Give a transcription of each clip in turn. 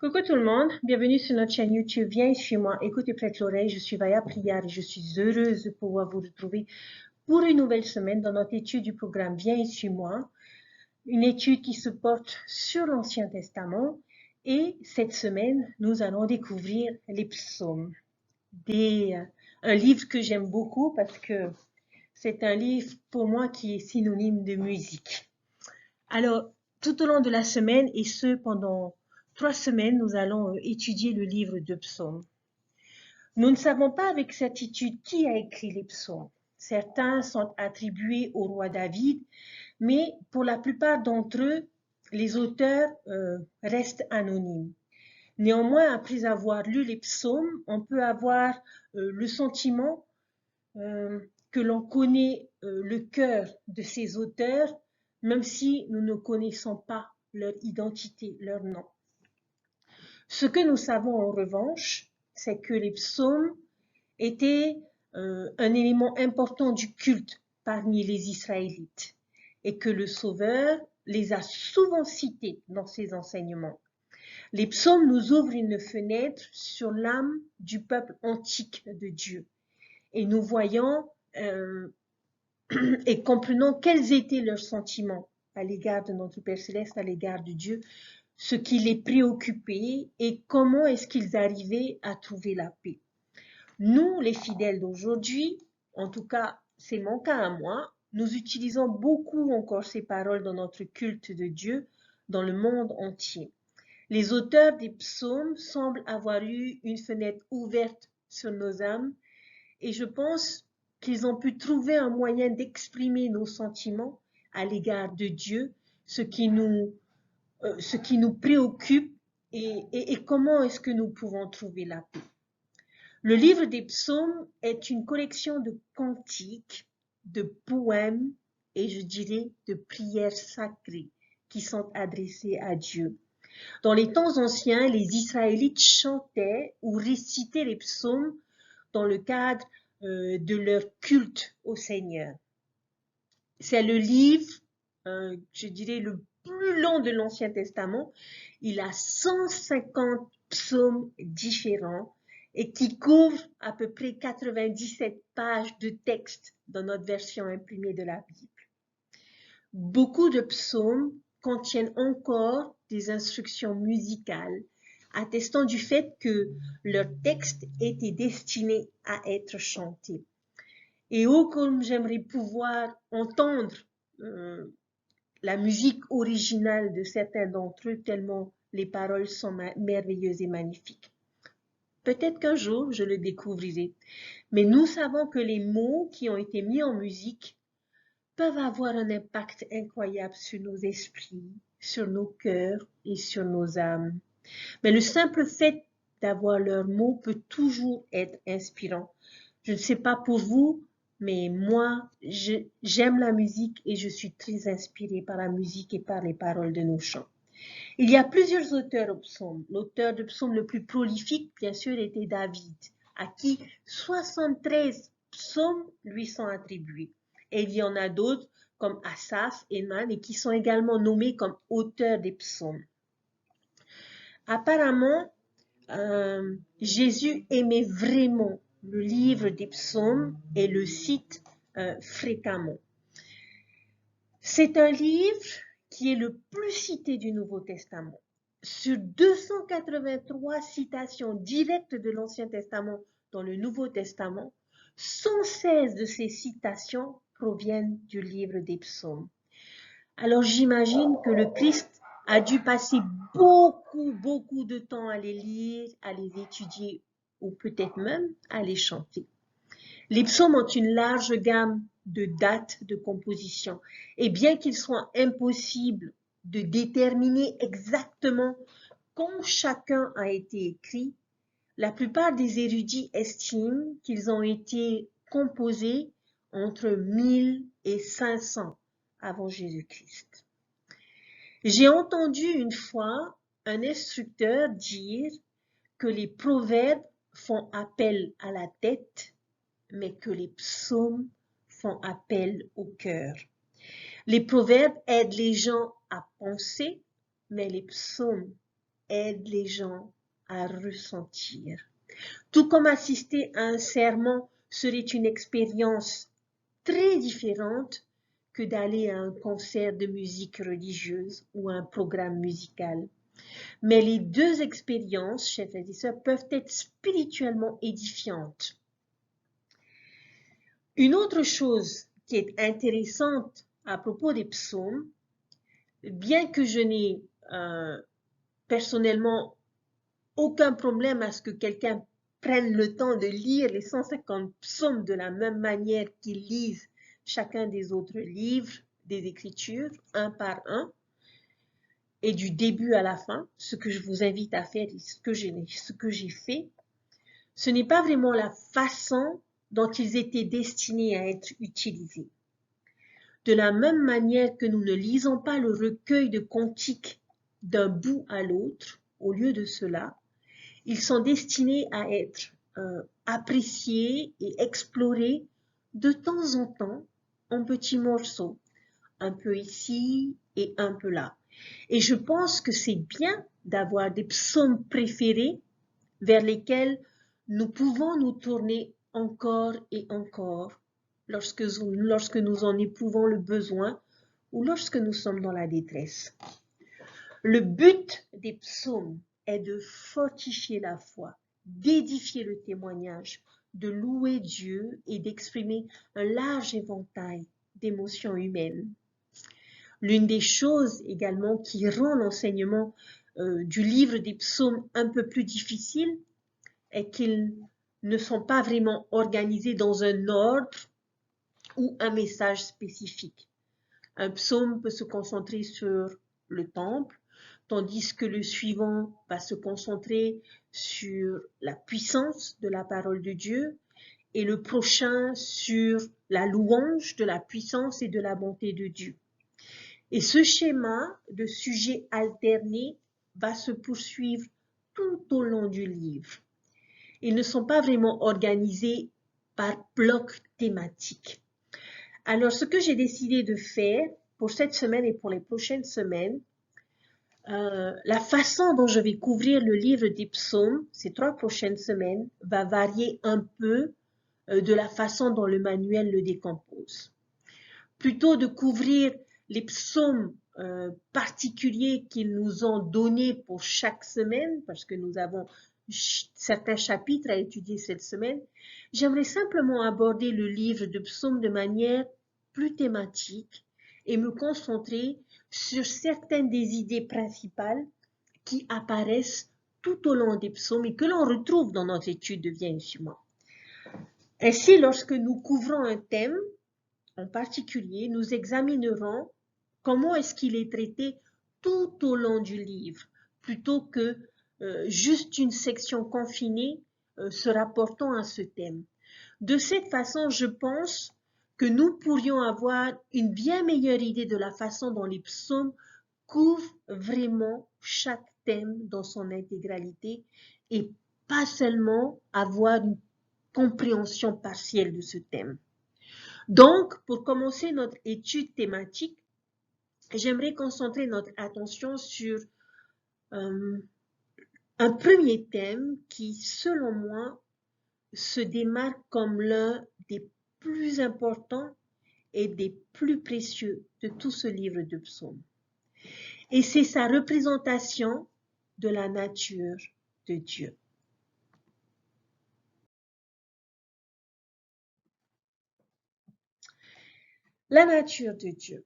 Coucou tout le monde, bienvenue sur notre chaîne YouTube. Viens chez moi, écoute et prête l'oreille. Je suis Vaya Prière et je suis heureuse de pouvoir vous retrouver pour une nouvelle semaine dans notre étude du programme Viens chez moi. Une étude qui se porte sur l'Ancien Testament. Et cette semaine, nous allons découvrir les psaumes. Un livre que j'aime beaucoup parce que c'est un livre pour moi qui est synonyme de musique. Alors, tout au long de la semaine, et ce pendant 3 semaines, nous allons étudier le livre de psaumes. Nous ne savons pas avec certitude qui a écrit les psaumes. Certains sont attribués au roi David, mais pour la plupart d'entre eux, les auteurs restent anonymes. Néanmoins, après avoir lu les psaumes, on peut avoir le sentiment que l'on connaît le cœur de ces auteurs, même si nous ne connaissons pas leur identité, leur nom. Ce que nous savons en revanche, c'est que les psaumes étaient un élément important du culte parmi les Israélites et que le Sauveur les a souvent cités dans ses enseignements. Les psaumes nous ouvrent une fenêtre sur l'âme du peuple antique de Dieu et nous voyons et comprenons quels étaient leurs sentiments à l'égard de notre Père Céleste, à l'égard de Dieu, ce qui les préoccupait et comment est-ce qu'ils arrivaient à trouver la paix. Nous, les fidèles d'aujourd'hui, en tout cas, c'est mon cas à moi, nous utilisons beaucoup encore ces paroles dans notre culte de Dieu dans le monde entier. Les auteurs des psaumes semblent avoir eu une fenêtre ouverte sur nos âmes et je pense qu'ils ont pu trouver un moyen d'exprimer nos sentiments à l'égard de Dieu, ce qui nous préoccupe et comment est-ce que nous pouvons trouver la paix. Le livre des psaumes est une collection de cantiques, de poèmes et je dirais de prières sacrées qui sont adressées à Dieu. Dans les temps anciens, les Israélites chantaient ou récitaient les psaumes dans le cadre de leur culte au Seigneur. C'est le livre, je dirais, le plus long de l'Ancien Testament. Il a 150 psaumes différents et qui couvre à peu près 97 pages de texte dans notre version imprimée de la Bible. Beaucoup de psaumes contiennent encore des instructions musicales attestant du fait que leur texte était destiné à être chanté. Et oh, comme j'aimerais pouvoir entendre la musique originale de certains d'entre eux, tellement les paroles sont merveilleuses et magnifiques. Peut-être qu'un jour, je le découvrirai. Mais nous savons que les mots qui ont été mis en musique peuvent avoir un impact incroyable sur nos esprits, sur nos cœurs et sur nos âmes. Mais le simple fait d'avoir leurs mots peut toujours être inspirant. Je ne sais pas pour vous, mais moi, j'aime la musique et je suis très inspirée par la musique et par les paroles de nos chants. Il y a plusieurs auteurs aux psaumes. L'auteur de psaumes le plus prolifique, bien sûr, était David, à qui 73 psaumes lui sont attribués. Et il y en a d'autres comme Asaph, Héman, et qui sont également nommés comme auteurs des psaumes. Apparemment, Jésus aimait vraiment le livre des psaumes et le cite fréquemment. C'est un livre qui est le plus cité du Nouveau Testament. Sur 283 citations directes de l'Ancien Testament dans le Nouveau Testament, 116 de ces citations proviennent du livre des psaumes. Alors j'imagine que le Christ a dû passer beaucoup de temps à les lire, à les étudier ou peut-être même à les chanter. Les psaumes ont une large gamme de dates de composition et bien qu'il soit impossible de déterminer exactement quand chacun a été écrit, la plupart des érudits estiment qu'ils ont été composés entre 1000 et 500 avant Jésus-Christ. J'ai entendu une fois un instructeur dire que les proverbes font appel à la tête, mais que les psaumes font appel au cœur. Les proverbes aident les gens à penser, mais les psaumes aide les gens à ressentir. Tout comme assister à un sermon serait une expérience très différente que d'aller à un concert de musique religieuse ou à un programme musical. Mais les deux expériences, chers frères et sœurs, peuvent être spirituellement édifiantes. Une autre chose qui est intéressante à propos des psaumes, bien que je n'ai personnellement aucun problème à ce que quelqu'un prenne le temps de lire les 150 psaumes de la même manière qu'ils lisent chacun des autres livres des Écritures, un par un, et du début à la fin, ce que je vous invite à faire et ce que j'ai fait, ce n'est pas vraiment la façon dont ils étaient destinés à être utilisés. De la même manière que nous ne lisons pas le recueil de cantiques d'un bout à l'autre, au lieu de cela, ils sont destinés à être appréciés et explorés de temps en temps en petits morceaux, un peu ici et un peu là. Et je pense que c'est bien d'avoir des psaumes préférés vers lesquels nous pouvons nous tourner encore et encore lorsque nous en éprouvons le besoin ou lorsque nous sommes dans la détresse. Le but des psaumes est de fortifier la foi, d'édifier le témoignage, de louer Dieu et d'exprimer un large éventail d'émotions humaines. L'une des choses également qui rend l'enseignement du livre des psaumes un peu plus difficile est qu'ils ne sont pas vraiment organisés dans un ordre ou un message spécifique. Un psaume peut se concentrer sur le temple, tandis que le suivant va se concentrer sur la puissance de la parole de Dieu et le prochain sur la louange de la puissance et de la bonté de Dieu. Et ce schéma de sujets alternés va se poursuivre tout au long du livre. Ils ne sont pas vraiment organisés par blocs thématiques. Alors, ce que j'ai décidé de faire pour cette semaine et pour les prochaines semaines, la façon dont je vais couvrir le livre des psaumes ces 3 prochaines semaines va varier un peu de la façon dont le manuel le décompose. Plutôt de couvrir les psaumes particuliers qu'ils nous ont donnés pour chaque semaine, parce que nous avons certains chapitres à étudier cette semaine, j'aimerais simplement aborder le livre de psaumes de manière plus thématique et me concentrer sur certaines des idées principales qui apparaissent tout au long des psaumes et que l'on retrouve dans notre étude de Viens sur moi. Ainsi, lorsque nous couvrons un thème en particulier, nous examinerons comment est-ce qu'il est traité tout au long du livre, plutôt que juste une section confinée se rapportant à ce thème. De cette façon, je pense que nous pourrions avoir une bien meilleure idée de la façon dont les psaumes couvrent vraiment chaque thème dans son intégralité et pas seulement avoir une compréhension partielle de ce thème. Donc, pour commencer notre étude thématique, j'aimerais concentrer notre attention sur un premier thème qui, selon moi, se démarque comme l'un des plus importants et des plus précieux de tout ce livre de psaumes. Et c'est sa représentation de la nature de Dieu. La nature de Dieu.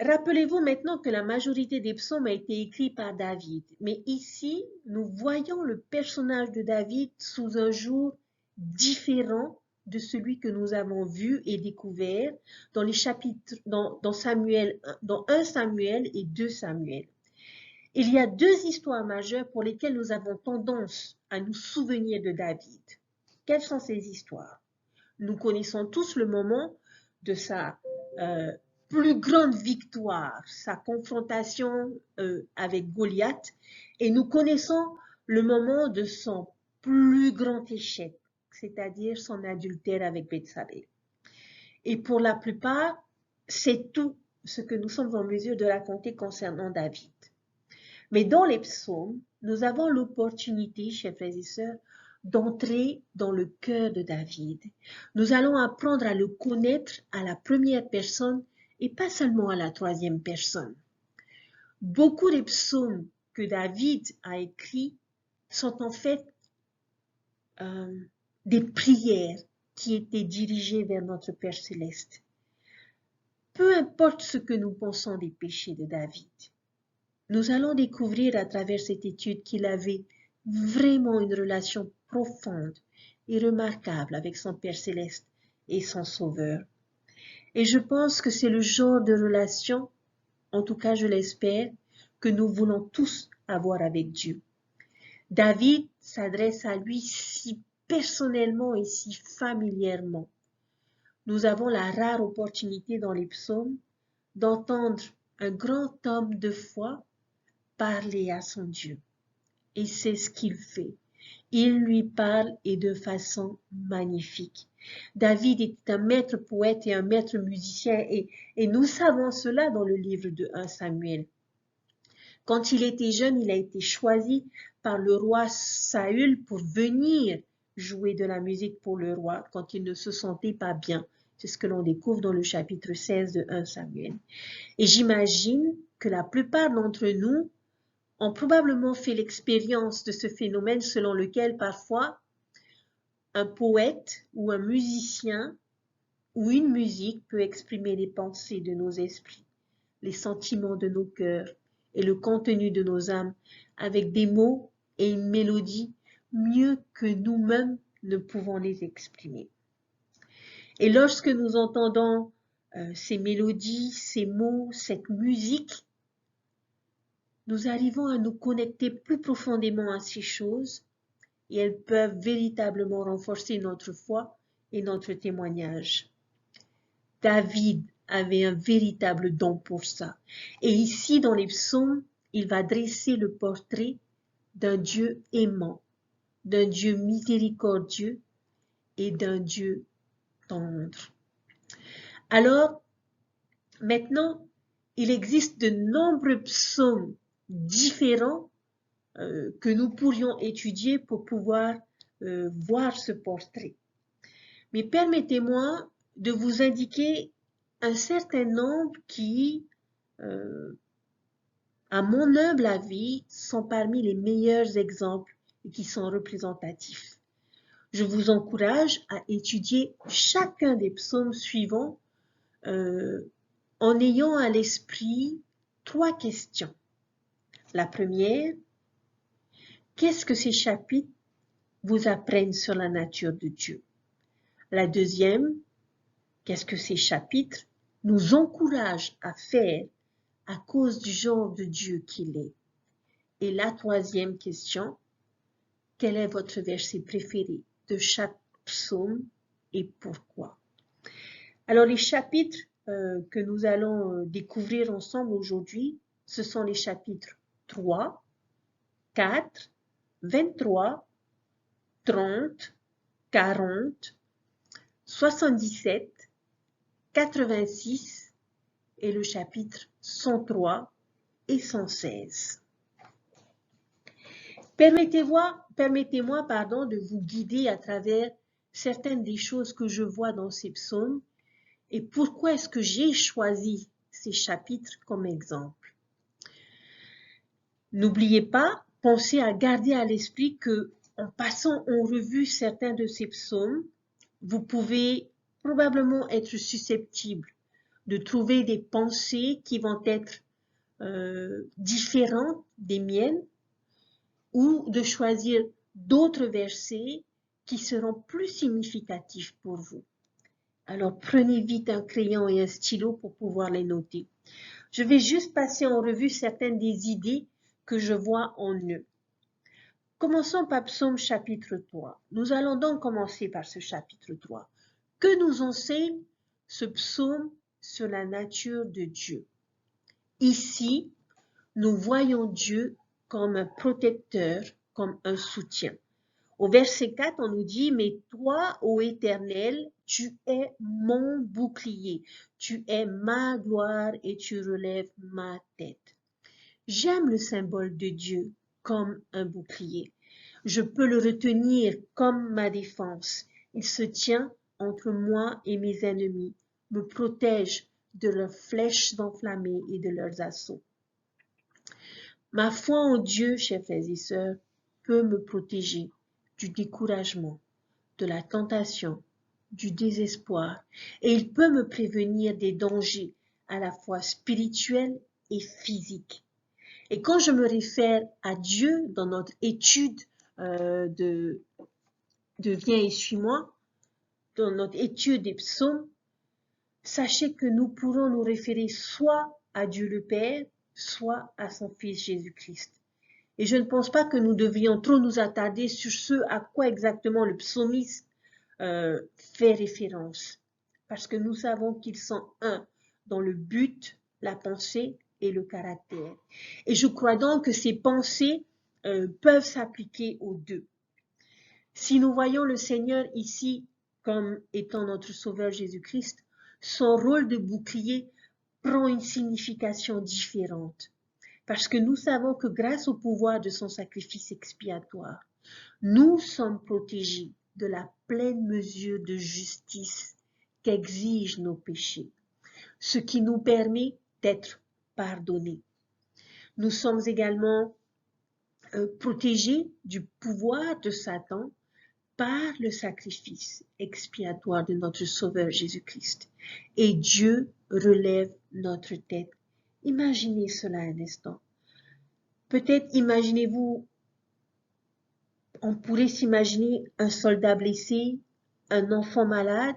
Rappelez-vous maintenant que la majorité des psaumes a été écrit par David. Mais ici, nous voyons le personnage de David sous un jour différent de celui que nous avons vu et découvert dans les chapitres, dans 1 Samuel et 2 Samuel. Il y a 2 histoires majeures pour lesquelles nous avons tendance à nous souvenir de David. Quelles sont ces histoires? Nous connaissons tous le moment de sa plus grande victoire, sa confrontation avec Goliath, et nous connaissons le moment de son plus grand échec, c'est-à-dire son adultère avec Bethsabée. Et pour la plupart, c'est tout ce que nous sommes en mesure de raconter concernant David. Mais dans les psaumes, nous avons l'opportunité, chers frères et sœurs, d'entrer dans le cœur de David. Nous allons apprendre à le connaître à la première personne et pas seulement à la troisième personne. Beaucoup des psaumes que David a écrits sont en fait des prières qui étaient dirigées vers notre Père céleste. Peu importe ce que nous pensons des péchés de David, nous allons découvrir à travers cette étude qu'il avait vraiment une relation profonde et remarquable avec son Père céleste et son Sauveur. Et je pense que c'est le genre de relation, en tout cas je l'espère, que nous voulons tous avoir avec Dieu. David s'adresse à lui si personnellement et si familièrement. Nous avons la rare opportunité dans les psaumes d'entendre un grand homme de foi parler à son Dieu. Et c'est ce qu'il fait. Il lui parle et de façon magnifique. David est un maître poète et un maître musicien et nous savons cela dans le livre de 1 Samuel. Quand il était jeune, il a été choisi par le roi Saül pour venir jouer de la musique pour le roi quand il ne se sentait pas bien. C'est ce que l'on découvre dans le chapitre 16 de 1 Samuel. Et j'imagine que la plupart d'entre nous ont probablement fait l'expérience de ce phénomène selon lequel parfois un poète ou un musicien ou une musique peut exprimer les pensées de nos esprits, les sentiments de nos cœurs et le contenu de nos âmes avec des mots et une mélodie mieux que nous-mêmes ne pouvons les exprimer. Et lorsque nous entendons ces mélodies, ces mots, cette musique, nous arrivons à nous connecter plus profondément à ces choses et elles peuvent véritablement renforcer notre foi et notre témoignage. David avait un véritable don pour ça. Et ici, dans les psaumes, il va dresser le portrait d'un Dieu aimant, d'un Dieu miséricordieux et d'un Dieu tendre. Alors, maintenant, il existe de nombreux psaumes différents que nous pourrions étudier pour pouvoir voir ce portrait. Mais permettez-moi de vous indiquer un certain nombre qui, à mon humble avis, sont parmi les meilleurs exemples et qui sont représentatifs. Je vous encourage à étudier chacun des psaumes suivants en ayant à l'esprit 3 questions. La première, qu'est-ce que ces chapitres vous apprennent sur la nature de Dieu? La deuxième, qu'est-ce que ces chapitres nous encouragent à faire à cause du genre de Dieu qu'il est? Et la troisième question, quel est votre verset préféré de chaque psaume et pourquoi? Alors les chapitres que nous allons découvrir ensemble aujourd'hui, ce sont les chapitres 3, 4, 23, 30, 40, 77, 86 et le chapitre 103 et 116. Permettez-moi de vous guider à travers certaines des choses que je vois dans ces psaumes et pourquoi est-ce que j'ai choisi ces chapitres comme exemple. N'oubliez pas, pensez à garder à l'esprit que en passant en revue certains de ces psaumes, vous pouvez probablement être susceptible de trouver des pensées qui vont être différentes des miennes ou de choisir d'autres versets qui seront plus significatifs pour vous. Alors prenez vite un crayon et un stylo pour pouvoir les noter. Je vais juste passer en revue certaines des idées que je vois en eux. Commençons par Psaume chapitre 3. Nous allons donc commencer par ce chapitre 3. Que nous enseigne ce psaume sur la nature de Dieu? Ici, nous voyons Dieu comme un protecteur, comme un soutien. Au verset 4, on nous dit « Mais toi, ô Éternel, tu es mon bouclier, tu es ma gloire et tu relèves ma tête. J'aime le symbole de Dieu comme un bouclier. Je peux le retenir comme ma défense. Il se tient entre moi et mes ennemis, me protège de leurs flèches enflammées et de leurs assauts. Ma foi en Dieu, chers frères et sœurs, peut me protéger du découragement, de la tentation, du désespoir, et il peut me prévenir des dangers à la fois spirituels et physiques. Et quand je me réfère à Dieu dans notre étude de Viens et suis-moi, dans notre étude des psaumes, sachez que nous pourrons nous référer soit à Dieu le Père, soit à son Fils Jésus-Christ. Et je ne pense pas que nous devions trop nous attarder sur ce à quoi exactement le psalmiste fait référence, parce que nous savons qu'ils sont un dans le but, la pensée et le caractère. Et je crois donc que ces pensées peuvent s'appliquer aux deux. Si nous voyons le Seigneur ici comme étant notre Sauveur Jésus-Christ, son rôle de bouclier prend une signification différente. Parce que nous savons que grâce au pouvoir de son sacrifice expiatoire, nous sommes protégés de la pleine mesure de justice qu'exigent nos péchés, ce qui nous permet d'être pardonnés. Nous sommes également protégés du pouvoir de Satan par le sacrifice expiatoire de notre Sauveur Jésus-Christ. Et Dieu relève notre tête. Imaginez cela un instant. Peut-être imaginez-vous, on pourrait s'imaginer un soldat blessé, un enfant malade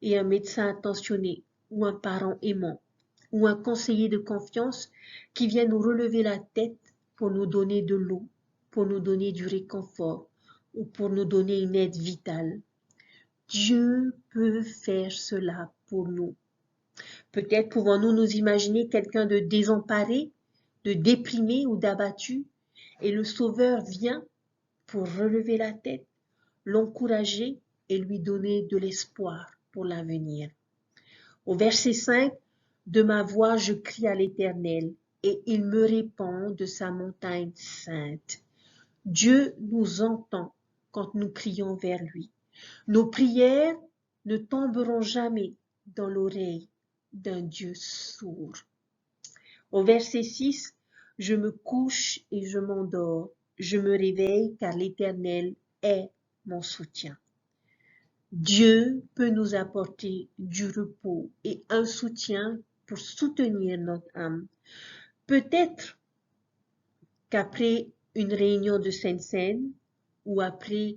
et un médecin attentionné, ou un parent aimant, ou un conseiller de confiance qui vient nous relever la tête pour nous donner de l'eau, pour nous donner du réconfort, ou pour nous donner une aide vitale. Dieu peut faire cela pour nous. Peut-être pouvons-nous nous imaginer quelqu'un de désemparé, de déprimé ou d'abattu, et le Sauveur vient pour relever la tête, l'encourager et lui donner de l'espoir pour l'avenir. Au verset 5, de ma voix je crie à l'Éternel, et il me répond de sa montagne sainte. Dieu nous entend quand nous crions vers lui. Nos prières ne tomberont jamais dans l'oreille d'un Dieu sourd. Au verset 6, je me couche et je m'endors, je me réveille car l'Éternel est mon soutien. Dieu peut nous apporter du repos et un soutien pour soutenir notre âme. Peut-être qu'après une réunion de Sainte-Seine ou après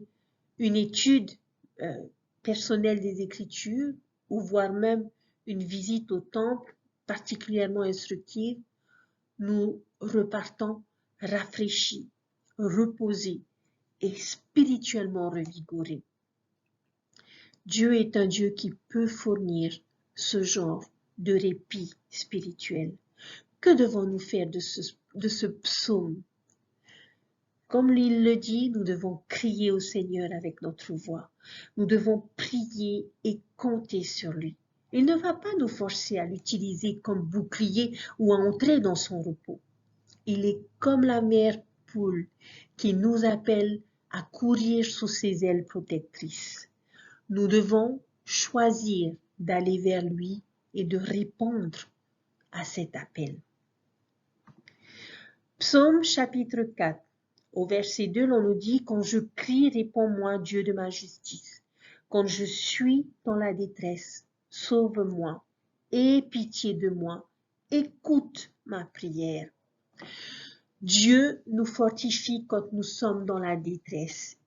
une étude personnelle des Écritures ou voire même une visite au temple particulièrement instructive, nous repartons rafraîchis, reposés et spirituellement revigorés. Dieu est un Dieu qui peut fournir ce genre de répit spirituel. Que devons-nous faire de ce psaume? Comme il le dit, nous devons crier au Seigneur avec notre voix. Nous devons prier et compter sur lui. Il ne va pas nous forcer à l'utiliser comme bouclier ou à entrer dans son repos. Il est comme la mère poule qui nous appelle à courir sous ses ailes protectrices. Nous devons choisir d'aller vers lui et de répondre à cet appel. Psaume chapitre 4. Au verset 2, l'on nous dit « Quand je crie, réponds-moi, Dieu de ma justice. Quand je suis dans la détresse, sauve-moi. Aie pitié de moi. Écoute ma prière. » Dieu nous fortifie quand nous sommes dans la détresse.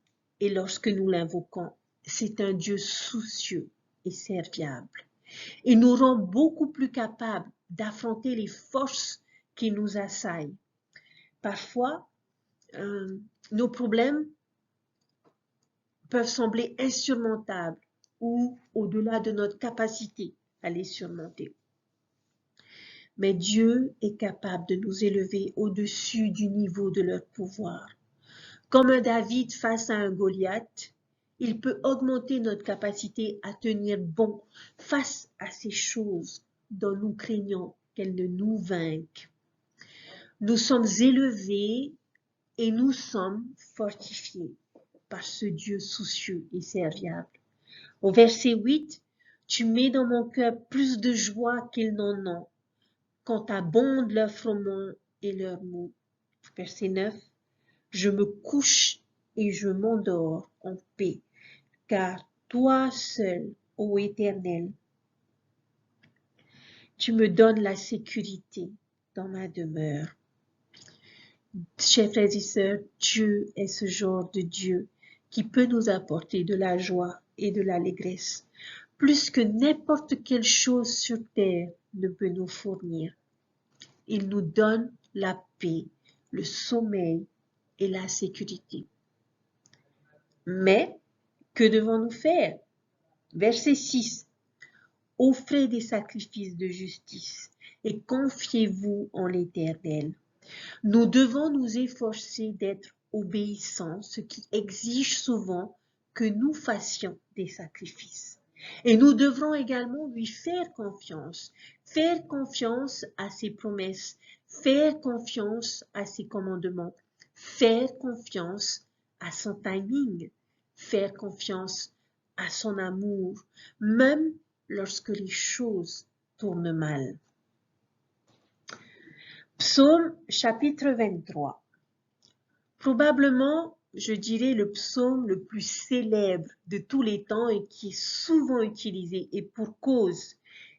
Et lorsque nous l'invoquons, c'est un Dieu soucieux et serviable. Il nous rend beaucoup plus capables d'affronter les forces qui nous assaillent. Parfois, nos problèmes peuvent sembler insurmontables ou au-delà de notre capacité à les surmonter. Mais Dieu est capable de nous élever au-dessus du niveau de leur pouvoir. Comme un David face à un Goliath, il peut augmenter notre capacité à tenir bon face à ces choses dont nous craignons qu'elles ne nous vainquent. Nous sommes élevés et nous sommes fortifiés par ce Dieu soucieux et serviable. Au verset 8, tu mets dans mon cœur plus de joie qu'ils n'en ont quand abondent leurs froment et leurs maux. Verset 9, je me couche et je m'endors en paix, car toi seul, ô Éternel, tu me donnes la sécurité dans ma demeure. Chers frères et sœurs, Dieu est ce genre de Dieu qui peut nous apporter de la joie et de l'allégresse, plus que n'importe quelle chose sur terre ne peut nous fournir. Il nous donne la paix, le sommeil et la sécurité. Mais, que devons-nous faire? Verset 6. Offrez des sacrifices de justice et confiez-vous en l'Éternel. Nous devons nous efforcer d'être obéissants, ce qui exige souvent que nous fassions des sacrifices. Et nous devrons également lui faire confiance à ses promesses, faire confiance à ses commandements, faire confiance à son timing, faire confiance à son amour, même lorsque les choses tournent mal. Psaume chapitre 23. Probablement, je dirais le psaume le plus célèbre de tous les temps et qui est souvent utilisé, et pour cause.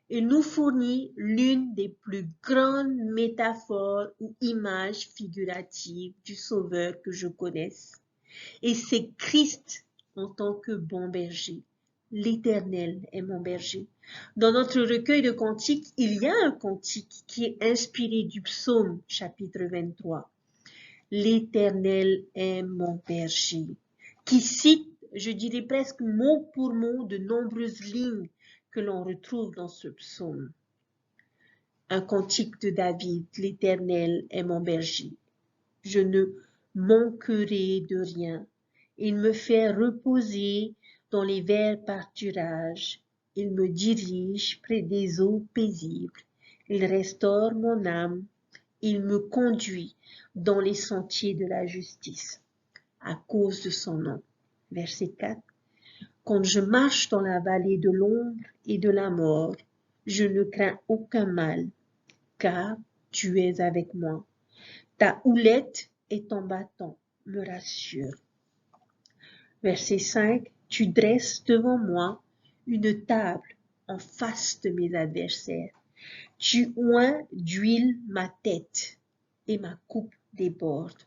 Il nous fournit l'une des plus grandes métaphores ou images figuratives du Sauveur que je connaisse. Et c'est Christ en tant que bon berger. L'Éternel est mon berger. Dans notre recueil de cantiques, il y a un cantique qui est inspiré du psaume chapitre 23. L'Éternel est mon berger, qui cite, je dirais presque mot pour mot, de nombreuses lignes que l'on retrouve dans ce psaume. Un cantique de David, l'Éternel est mon berger. Je ne manquerai de rien. Il me fait reposer dans les verts pâturages. Il me dirige près des eaux paisibles. Il restaure mon âme. Il me conduit dans les sentiers de la justice, à cause de son nom. Verset 4. Quand je marche dans la vallée de l'ombre et de la mort, je ne crains aucun mal, car tu es avec moi. Ta houlette et ton bâton me rassurent. Verset 5. Tu dresses devant moi une table en face de mes adversaires. Tu oins d'huile ma tête et ma coupe déborde.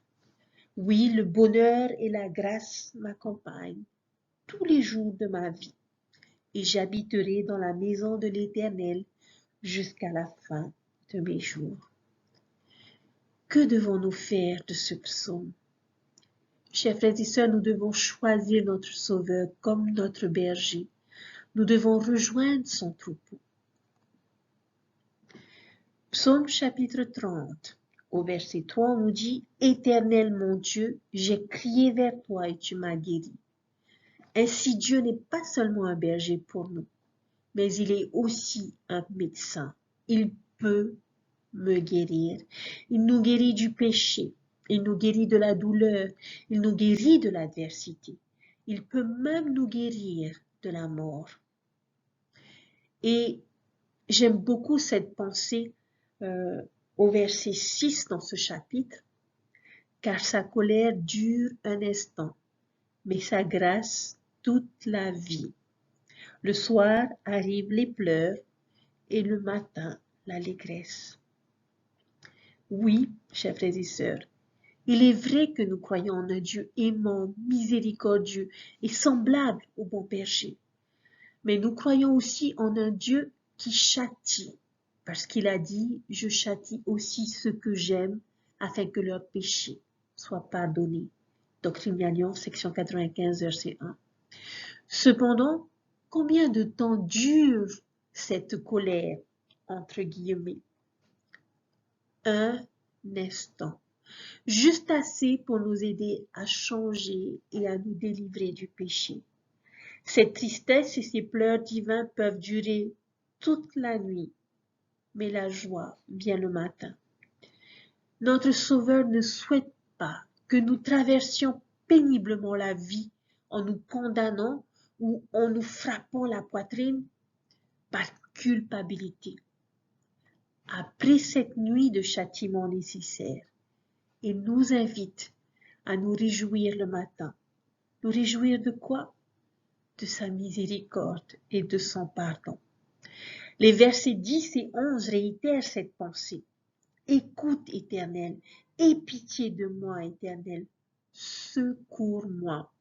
Oui, le bonheur et la grâce m'accompagnent tous les jours de ma vie, et j'habiterai dans la maison de l'Éternel jusqu'à la fin de mes jours. Que devons-nous faire de ce psaume? Chers frères et sœurs, nous devons choisir notre Sauveur comme notre berger. Nous devons rejoindre son troupeau. Psaume chapitre 30, au verset 3, on nous dit « Éternel mon Dieu, j'ai crié vers toi et tu m'as guéri. » Ainsi, Dieu n'est pas seulement un berger pour nous, mais il est aussi un médecin. Il peut me guérir. Il nous guérit du péché. Il nous guérit de la douleur. Il nous guérit de l'adversité. Il peut même nous guérir de la mort. Et j'aime beaucoup cette pensée au verset 6 dans ce chapitre, car sa colère dure un instant, mais sa grâce toute la vie. Le soir arrivent les pleurs et le matin l'allégresse. Oui, chers frères et sœurs, il est vrai que nous croyons en un Dieu aimant, miséricordieux et semblable au bon berger. Mais nous croyons aussi en un Dieu qui châtie, parce qu'il a dit « Je châtie aussi ceux que j'aime, afin que leurs péchés soient pardonnés ». Doctrine et Alliance, section 95, verset 1. Cependant, combien de temps dure cette colère, entre guillemets? Un instant, juste assez pour nous aider à changer et à nous délivrer du péché. Cette tristesse et ces pleurs divins peuvent durer toute la nuit, mais la joie vient le matin. Notre Sauveur ne souhaite pas que nous traversions péniblement la vie en nous condamnant ou en nous frappant la poitrine par culpabilité. Après cette nuit de châtiment nécessaire, il nous invite à nous réjouir le matin. Nous réjouir de quoi? De sa miséricorde et de son pardon. Les versets 10 et 11 réitèrent cette pensée. Écoute, Éternel, aie pitié de moi, Éternel, secours-moi.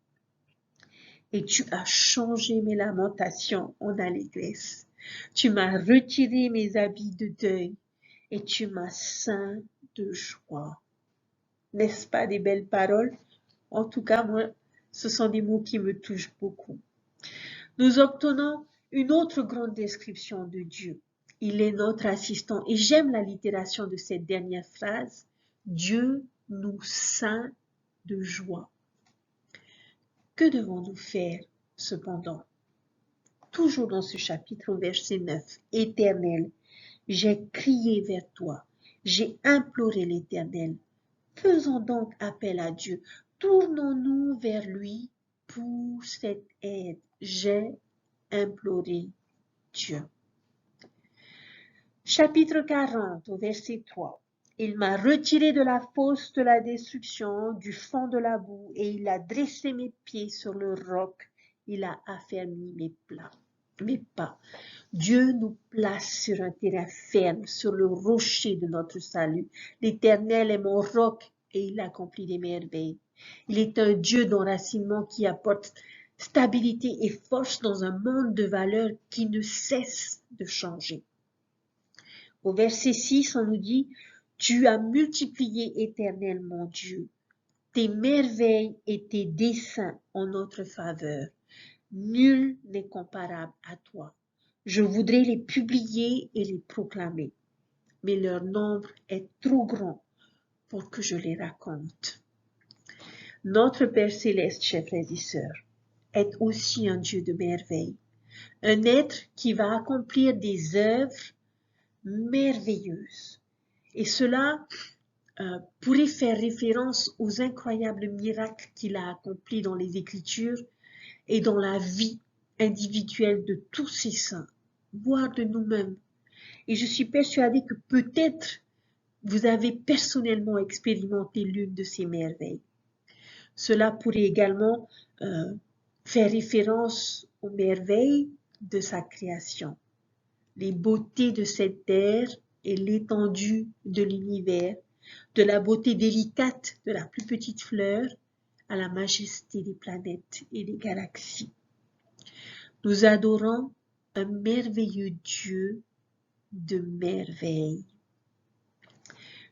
Et tu as changé mes lamentations en allégresse. Tu m'as retiré mes habits de deuil et tu m'as ceint de joie. N'est-ce pas des belles paroles? En tout cas, moi, ce sont des mots qui me touchent beaucoup. Nous obtenons une autre grande description de Dieu. Il est notre assistant et j'aime l'allitération de cette dernière phrase. Dieu nous ceint de joie. Que devons-nous faire cependant? Toujours dans ce chapitre au verset 9. Éternel, j'ai crié vers toi, j'ai imploré l'Éternel. Faisons donc appel à Dieu. Tournons-nous vers lui pour cette aide. J'ai imploré Dieu. Chapitre 40 au verset 3. Il m'a retiré de la fosse de la destruction, du fond de la boue, et il a dressé mes pieds sur le roc. Il a affermi mes pas. Dieu nous place sur un terrain ferme, sur le rocher de notre salut. L'Éternel est mon roc et il accomplit des merveilles. Il est un Dieu d'enracinement qui apporte stabilité et force dans un monde de valeurs qui ne cesse de changer. Au verset 6, on nous dit « Tu as multiplié, Éternel, mon Dieu, tes merveilles et tes desseins en notre faveur. Nul n'est comparable à toi. Je voudrais les publier et les proclamer, mais leur nombre est trop grand pour que je les raconte. » Notre Père céleste, chers frères et sœurs, est aussi un Dieu de merveilles, un être qui va accomplir des œuvres merveilleuses. Et cela pourrait faire référence aux incroyables miracles qu'il a accomplis dans les Écritures et dans la vie individuelle de tous ses saints, voire de nous-mêmes. Et je suis persuadée que peut-être vous avez personnellement expérimenté l'une de ces merveilles. Cela pourrait également faire référence aux merveilles de sa création, les beautés de cette terre et l'étendue de l'univers, de la beauté délicate de la plus petite fleur à la majesté des planètes et des galaxies. Nous adorons un merveilleux Dieu de merveilles.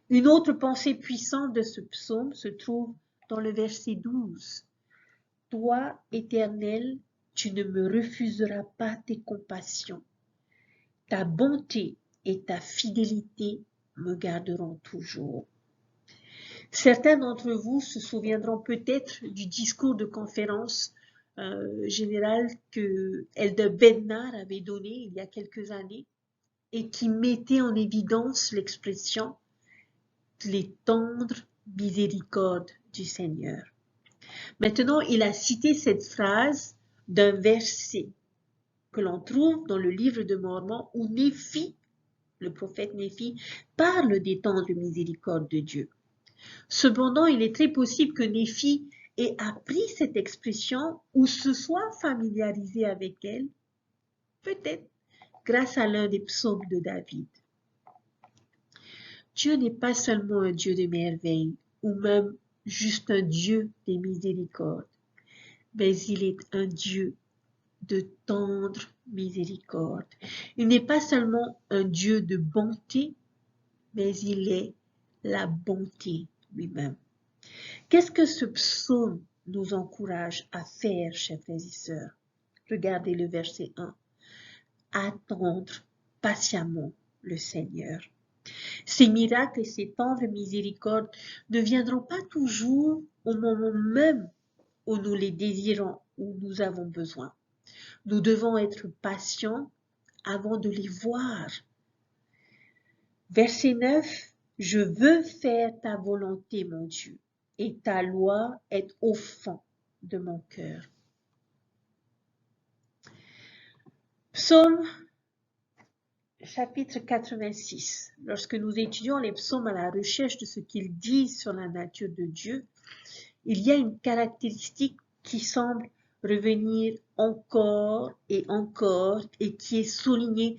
Une autre pensée puissante de ce psaume se trouve dans le verset 12. « Toi, Éternel, tu ne me refuseras pas tes compassions. Ta bonté et ta fidélité me garderont toujours. » Certains d'entre vous se souviendront peut-être du discours de conférence générale que Elder Bednar avait donné il y a quelques années et qui mettait en évidence l'expression « les tendres miséricordes du Seigneur ». Maintenant, il a cité cette phrase d'un verset que l'on trouve dans le livre de Mormon où Néphi, le prophète Néphi, parle des tendres miséricordes de Dieu. Cependant, il est très possible que Néphi ait appris cette expression ou se soit familiarisé avec elle, peut-être grâce à l'un des psaumes de David. Dieu n'est pas seulement un Dieu de merveilles ou même juste un Dieu des miséricordes, mais il est un Dieu de tendre miséricorde. Il n'est pas seulement un Dieu de bonté, mais il est la bonté lui-même. Qu'est-ce que ce psaume nous encourage à faire, chers frères et sœurs? Regardez le verset 1. Attendre patiemment le Seigneur. Ces miracles et ces tendres miséricordes ne viendront pas toujours au moment même où nous les désirons, où nous avons besoin. Nous devons être patients avant de les voir. Verset 9, Je veux faire ta volonté, mon Dieu, et ta loi est au fond de mon cœur. Psaume chapitre 86. Lorsque nous étudions les psaumes à la recherche de ce qu'ils disent sur la nature de Dieu, il y a une caractéristique qui semble revenir encore et qui est soulignée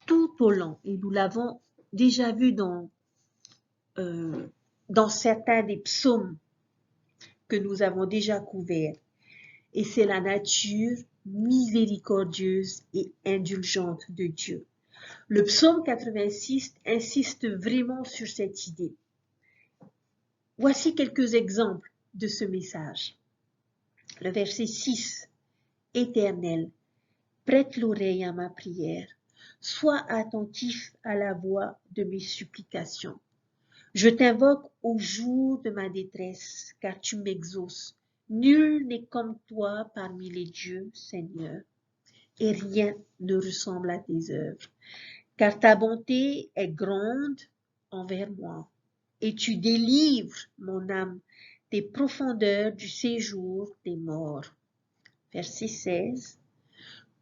tout au long. Et nous l'avons déjà vu dans certains des psaumes que nous avons déjà couverts. Et c'est la nature miséricordieuse et indulgente de Dieu. Le psaume 86 insiste vraiment sur cette idée. Voici quelques exemples de ce message. Le verset 6. Éternel, prête l'oreille à ma prière. Sois attentif à la voix de mes supplications. Je t'invoque au jour de ma détresse, car tu m'exauces. Nul n'est comme toi parmi les dieux, Seigneur, et rien ne ressemble à tes œuvres. Car ta bonté est grande envers moi, et tu délivres mon âme des profondeurs du séjour des morts. Verset 16.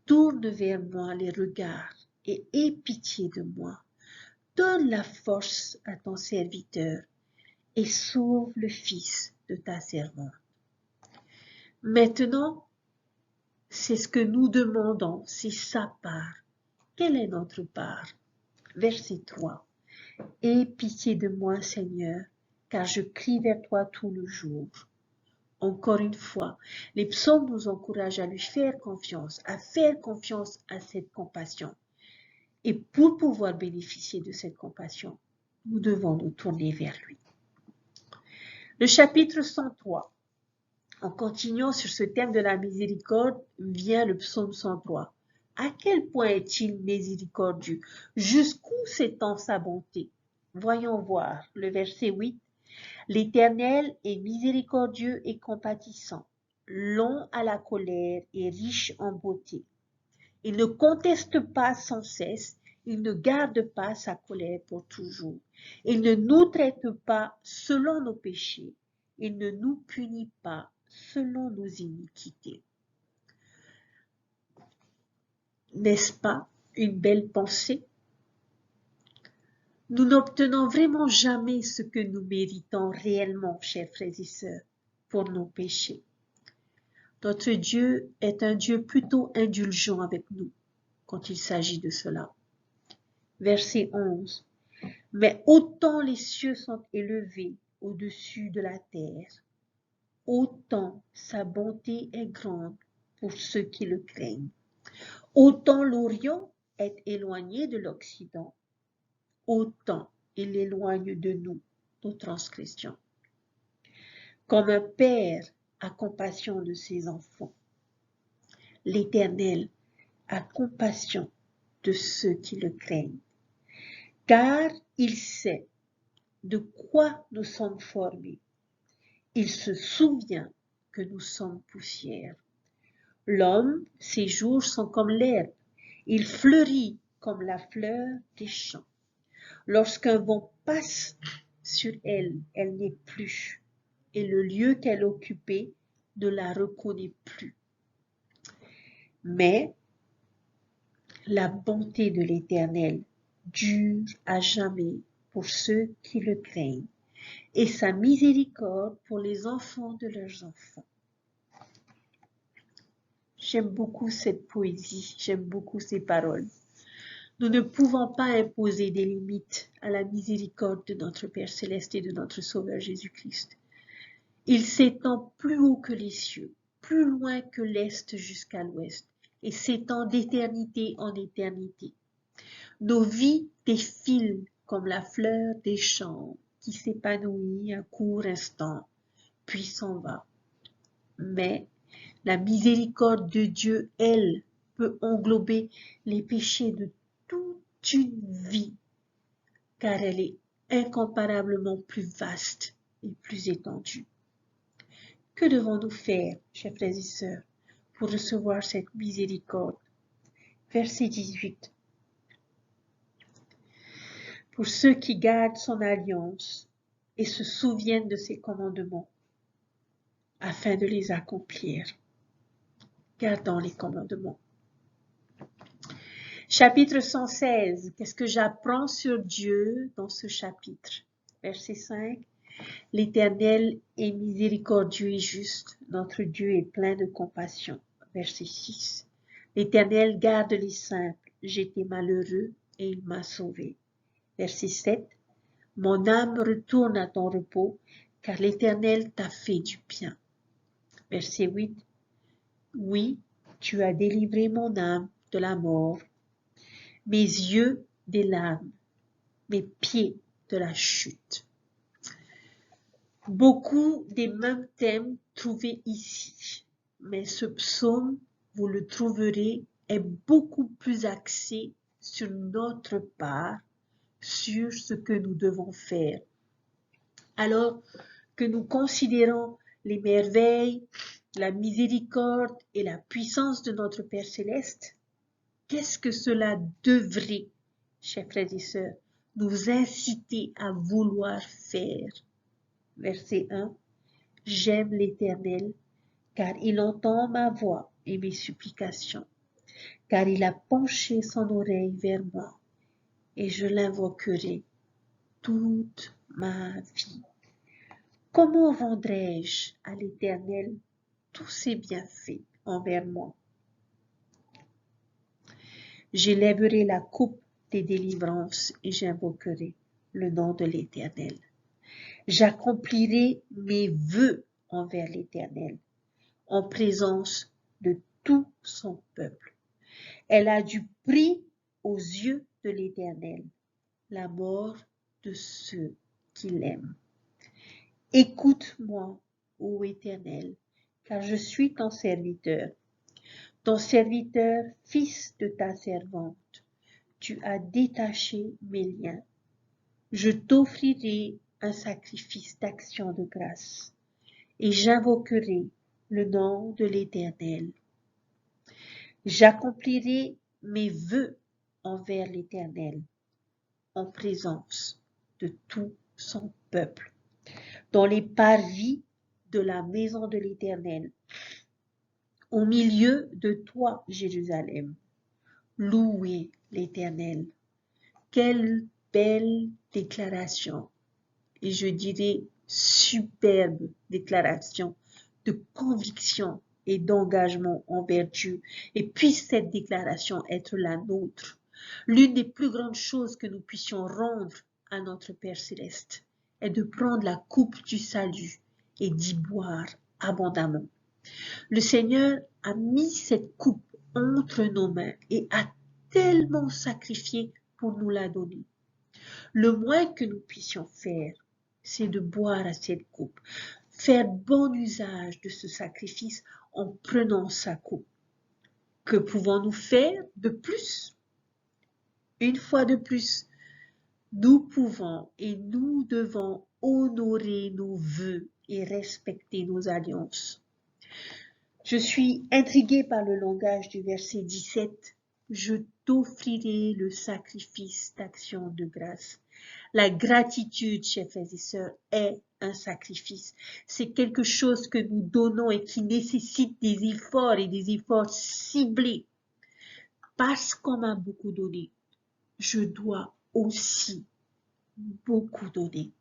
Tourne vers moi les regards et aie pitié de moi. Donne la force à ton serviteur et sauve le fils de ta servante. Maintenant, c'est ce que nous demandons, c'est sa part. Quelle est notre part? Verset 3. Aie pitié de moi, Seigneur, car je crie vers toi tout le jour. Encore une fois, les psaumes nous encouragent à lui faire confiance, à faire confiance à cette compassion. Et pour pouvoir bénéficier de cette compassion, nous devons nous tourner vers lui. Le chapitre 103. En continuant sur ce thème de la miséricorde, vient le psaume 103. À quel point est-il miséricordieux? Jusqu'où s'étend sa bonté? Voyons voir le verset 8. L'Éternel est miséricordieux et compatissant, long à la colère et riche en beauté. Il ne conteste pas sans cesse, il ne garde pas sa colère pour toujours. Il ne nous traite pas selon nos péchés, il ne nous punit pas selon nos iniquités. N'est-ce pas une belle pensée? Nous n'obtenons vraiment jamais ce que nous méritons réellement, chers frères et sœurs, pour nos péchés. Notre Dieu est un Dieu plutôt indulgent avec nous quand il s'agit de cela. Verset 11. Mais autant les cieux sont élevés au-dessus de la terre, autant sa bonté est grande pour ceux qui le craignent. Autant l'Orient est éloigné de l'Occident, autant il éloigne de nous nos transgressions. Comme un père a compassion de ses enfants, l'Éternel a compassion de ceux qui le craignent, car il sait de quoi nous sommes formés. Il se souvient que nous sommes poussière. L'homme, ses jours sont comme l'herbe, il fleurit comme la fleur des champs. Lorsqu'un vent passe sur elle, elle n'est plus, et le lieu qu'elle occupait ne la reconnaît plus. Mais la bonté de l'Éternel dure à jamais pour ceux qui le craignent, et sa miséricorde pour les enfants de leurs enfants. J'aime beaucoup cette poésie, j'aime beaucoup ces paroles. Nous ne pouvons pas imposer des limites à la miséricorde de notre Père Céleste et de notre Sauveur Jésus-Christ. Il s'étend plus haut que les cieux, plus loin que l'Est jusqu'à l'Ouest, et s'étend d'éternité en éternité. Nos vies défilent comme la fleur des champs qui s'épanouit un court instant, puis s'en va. Mais la miséricorde de Dieu, elle, peut englober les péchés de toute une vie, car elle est incomparablement plus vaste et plus étendue. Que devons-nous faire, chers frères et sœurs, pour recevoir cette miséricorde? Verset 18. pour ceux qui gardent son alliance et se souviennent de ses commandements, afin de les accomplir. Gardons les commandements. Chapitre 116. Qu'est-ce que j'apprends sur Dieu dans ce chapitre? Verset 5. L'Éternel est miséricordieux et juste. Notre Dieu est plein de compassion. Verset 6. L'Éternel garde les simples. J'étais malheureux et il m'a sauvé. Verset 7. Mon âme retourne à ton repos, car l'Éternel t'a fait du bien. Verset 8. Oui, tu as délivré mon âme de la mort, mes yeux des larmes, mes pieds de la chute. Beaucoup des mêmes thèmes trouvés ici, mais ce psaume, vous le trouverez, est beaucoup plus axé sur notre part, sur ce que nous devons faire. Alors que nous considérons les merveilles, la miséricorde et la puissance de notre Père céleste, qu'est-ce que cela devrait, chers frères et sœurs, nous inciter à vouloir faire? Verset 1. J'aime l'Éternel, car il entend ma voix et mes supplications, car il a penché son oreille vers moi, et je l'invoquerai toute ma vie. Comment rendrai-je à l'Éternel tous ses bienfaits envers moi? J'élèverai la coupe des délivrances et j'invoquerai le nom de l'Éternel. J'accomplirai mes vœux envers l'Éternel en présence de tout son peuple. Elle a du prix aux yeux de l'Éternel, la mort de ceux qui l'aiment. Écoute-moi, ô Éternel, car je suis ton serviteur, fils de ta servante. Tu as détaché mes liens. Je t'offrirai un sacrifice d'action de grâce, et j'invoquerai le nom de l'Éternel. J'accomplirai mes vœux envers l'Éternel, en présence de tout son peuple, dans les parvis de la maison de l'Éternel, au milieu de toi, Jérusalem. Louez l'Éternel. Quelle belle déclaration, et je dirais superbe déclaration de conviction et d'engagement envers Dieu. Et puisse cette déclaration être la nôtre. L'une des plus grandes choses que nous puissions rendre à notre Père céleste est de prendre la coupe du salut et d'y boire abondamment. Le Seigneur a mis cette coupe entre nos mains et a tellement sacrifié pour nous la donner. Le moins que nous puissions faire, c'est de boire à cette coupe, faire bon usage de ce sacrifice en prenant sa coupe. Que pouvons-nous faire de plus? Une fois de plus, nous pouvons et nous devons honorer nos vœux et respecter nos alliances. Je suis intriguée par le langage du verset 17. Je t'offrirai le sacrifice d'action de grâce. La gratitude, chers frères et sœurs, est un sacrifice. C'est quelque chose que nous donnons et qui nécessite des efforts et des efforts ciblés. Parce qu'on m'a beaucoup donné, je dois aussi beaucoup donner.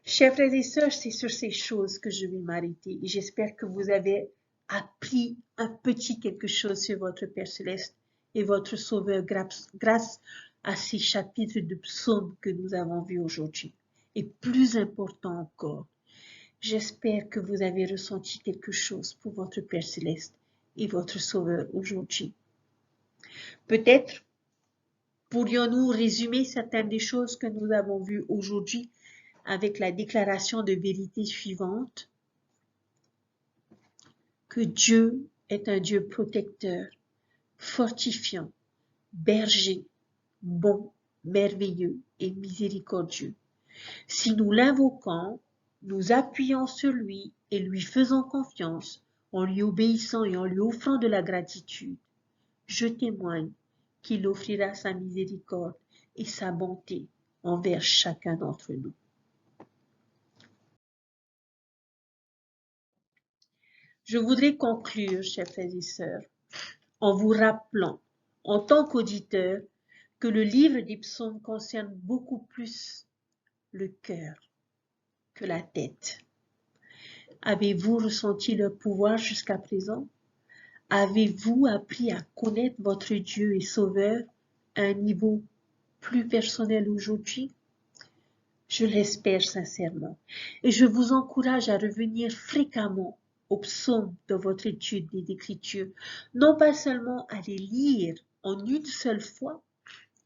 Chers frères et sœurs, c'est sur ces choses que je vais m'arrêter. Et j'espère que vous avez appris un petit quelque chose sur votre Père céleste et votre Sauveur grâce à ces chapitres de psaumes que nous avons vus aujourd'hui. Et plus important encore, j'espère que vous avez ressenti quelque chose pour votre Père céleste et votre Sauveur aujourd'hui. Peut-être pourrions-nous résumer certaines des choses que nous avons vues aujourd'hui avec la déclaration de vérité suivante, que Dieu est un Dieu protecteur, fortifiant, berger, bon, merveilleux et miséricordieux. Si nous l'invoquons, nous appuyons sur lui et lui faisons confiance, en lui obéissant et en lui offrant de la gratitude, je témoigne qu'il offrira sa miséricorde et sa bonté envers chacun d'entre nous. Je voudrais conclure, chers frères et sœurs, en vous rappelant, en tant qu'auditeur, que le livre des psaumes concerne beaucoup plus le cœur que la tête. Avez-vous ressenti leur pouvoir jusqu'à présent? Avez-vous appris à connaître votre Dieu et Sauveur à un niveau plus personnel aujourd'hui? Je l'espère sincèrement et je vous encourage à revenir fréquemment aux psaumes de votre étude des Écritures, non pas seulement à les lire en une seule fois,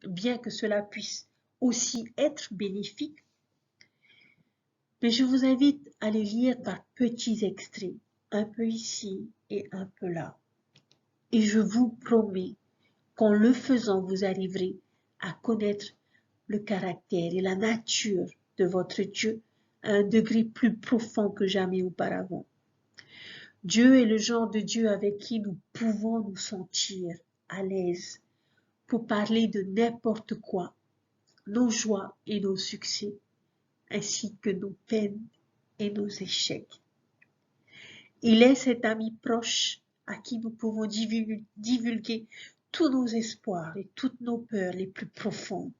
bien que cela puisse aussi être bénéfique, mais je vous invite à les lire par petits extraits, un peu ici et un peu là. Et je vous promets qu'en le faisant, vous arriverez à connaître le caractère et la nature de votre Dieu à un degré plus profond que jamais auparavant. Dieu est le genre de Dieu avec qui nous pouvons nous sentir à l'aise pour parler de n'importe quoi, nos joies et nos succès, ainsi que nos peines et nos échecs. Il est cet ami proche à qui nous pouvons divulguer tous nos espoirs et toutes nos peurs les plus profondes.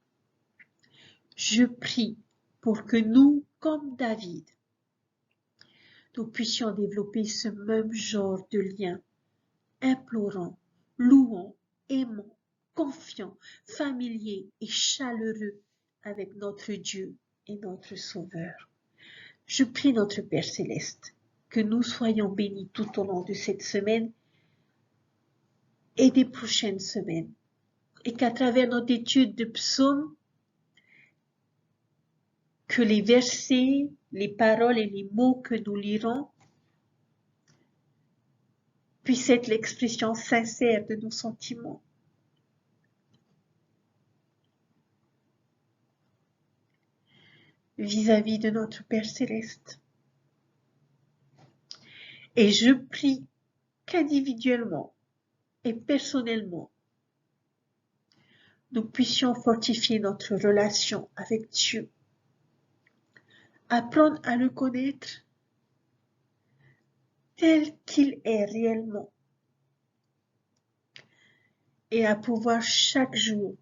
Je prie pour que nous, comme David, nous puissions développer ce même genre de lien, implorant, louant, aimant, confiant, familier et chaleureux avec notre Dieu et notre Sauveur. Je prie notre Père Céleste que nous soyons bénis tout au long de cette semaine et des prochaines semaines, et qu'à travers notre étude de psaumes, que les versets, les paroles et les mots que nous lirons puissent être l'expression sincère de nos sentiments. Vis-à-vis de notre Père Céleste. Et je prie qu'individuellement et personnellement, nous puissions fortifier notre relation avec Dieu, apprendre à le connaître tel qu'il est réellement et à pouvoir chaque jour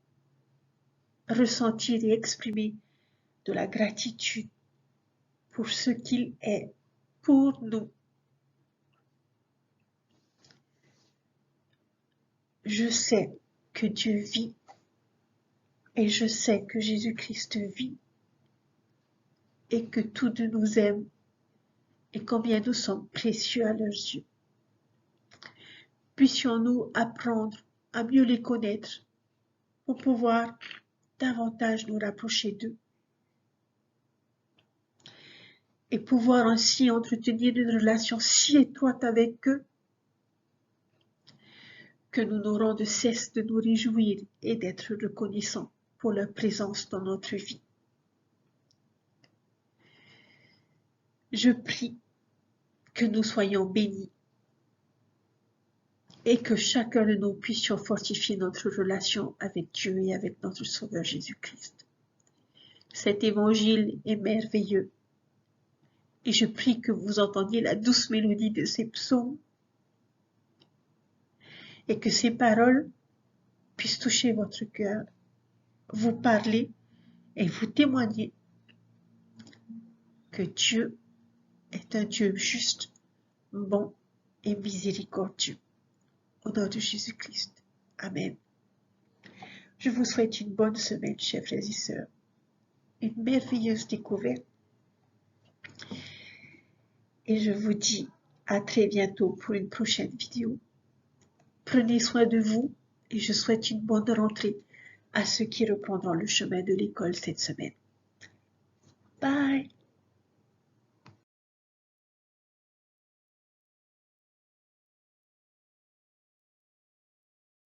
ressentir et exprimer de la gratitude pour ce qu'il est pour nous. Je sais que Dieu vit et je sais que Jésus-Christ vit et que tous deux nous aiment et combien nous sommes précieux à leurs yeux. Puissions-nous apprendre à mieux les connaître pour pouvoir davantage nous rapprocher d'eux et pouvoir ainsi entretenir une relation si étroite avec eux que nous n'aurons de cesse de nous réjouir et d'être reconnaissants pour leur présence dans notre vie. Je prie que nous soyons bénis et que chacun de nous puissions fortifier notre relation avec Dieu et avec notre Sauveur Jésus-Christ. Cet évangile est merveilleux et je prie que vous entendiez la douce mélodie de ces psaumes et que ces paroles puissent toucher votre cœur, vous parler et vous témoigner que Dieu est un Dieu juste, bon et miséricordieux. Au nom de Jésus-Christ. Amen. Je vous souhaite une bonne semaine, chers frères et sœurs. Une merveilleuse découverte. Et je vous dis à très bientôt pour une prochaine vidéo. Prenez soin de vous et je souhaite une bonne rentrée à ceux qui reprendront le chemin de l'école cette semaine.